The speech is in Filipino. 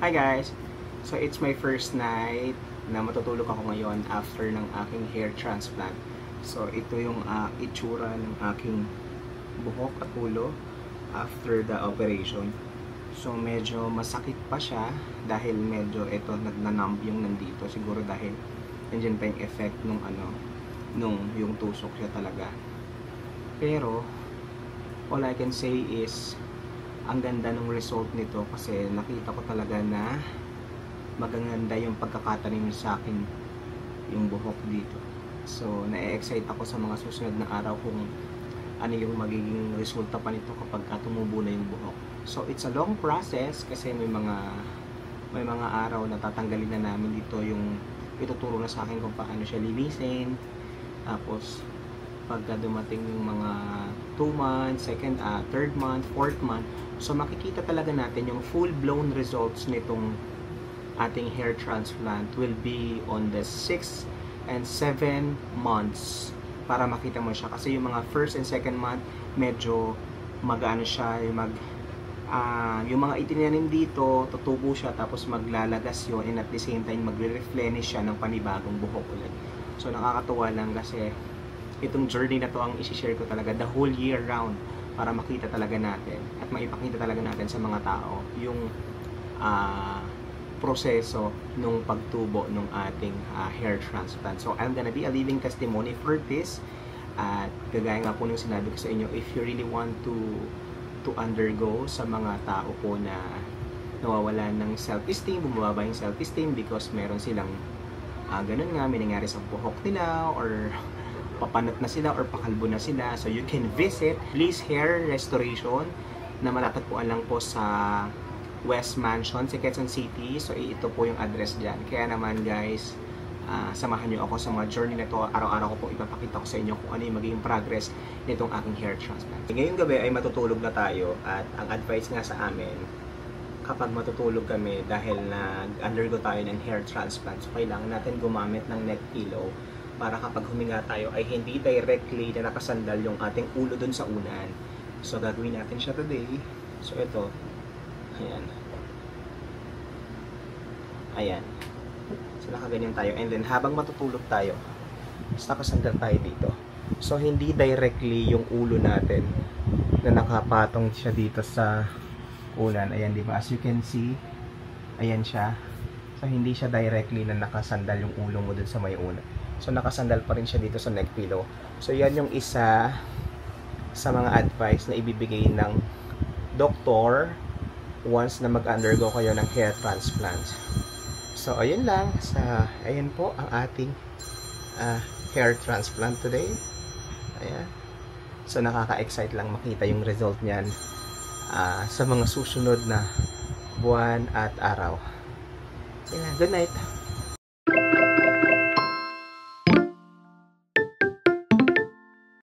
Hi guys! So it's my first night na matutulog ako ngayon after ng aking hair transplant. So ito yung itsura ng aking buhok at ulo after the operation. So medyo masakit pa siya dahil medyo ito nagnanumb yung nandito. Siguro dahil nandiyan pa yung effect nung yung tusok siya talaga. Pero all I can say is ang ganda ng result nito kasi nakita ko talaga na magaganda yung pagkakatanim sa akin yung buhok dito. So na-excite ako sa mga susunod na araw kung ano yung magiging resulta pa nito kapag tumubo na yung buhok. So it's a long process kasi may mga araw na tatanggalin na namin dito yung ituturo na sa akin kung paano siya linisin. Tapos pagka dumating yung mga 2 months, 3rd month, 4th month, so makikita talaga natin yung full-blown results nitong ating hair transplant will be on the 6th and 7 months para makita mo siya. Kasi yung mga 1st and 2nd month, medyo mag-ano siya, yung mga itinanim dito, tutubo siya, tapos maglalagas yun, and at the same time, magre-replenish siya ng panibagong buhok ulit. So nakakatuwa lang kasi itong journey na to ang isi-share ko talaga the whole year round para makita talaga natin at maipakita talaga natin sa mga tao yung proseso nung pagtubo ng ating hair transplant. So I'm gonna be a living testimony for this at kagaya nga po nung sinabi ko sa inyo, if you really want to undergo sa mga tao po na nawawalan ng self-esteem, bumababa yung self-esteem because meron silang ganun nga, may nangyari sa buhok nila or papanat na sila or pakalbo na sila, so you can visit Bliss Hair Restoration na matatagpuan lang po sa West Mansion sa Quezon City. So ito po yung address dyan. Kaya naman guys, samahan nyo ako sa mga journey na to. Araw-araw ko po ipapakita ko sa inyo kung ano yung magiging progress nitong aking hair transplant. Ngayong gabi ay matutulog na tayo at ang advice nga sa amin, kapag matutulog kami dahil nag-undergo tayo ng hair transplant, so kailangan natin gumamit ng neck pillow para kapag huminga tayo ay hindi directly na nakasandal yung ating ulo dun sa unan. So gagawin natin siya today. So ito, ayan, so nakaganyan tayo, and then habang matutulog tayo, basta nakasandal tayo dito. So hindi directly yung ulo natin na nakapatong siya dito sa unan. Ayan, diba? As you can see, ayan siya. So hindi siya directly na nakasandal yung ulo mo dun sa may unan. So nakasandal pa rin siya dito sa neck pillow. So yan yung isa sa mga advice na ibibigay ng doktor once na mag-undergo kayo ng hair transplant. So ayun lang, ayan po ang ating hair transplant today. Ayan. So nakaka-excite lang makita yung result niyan sa mga susunod na buwan at araw. Ayan, good night.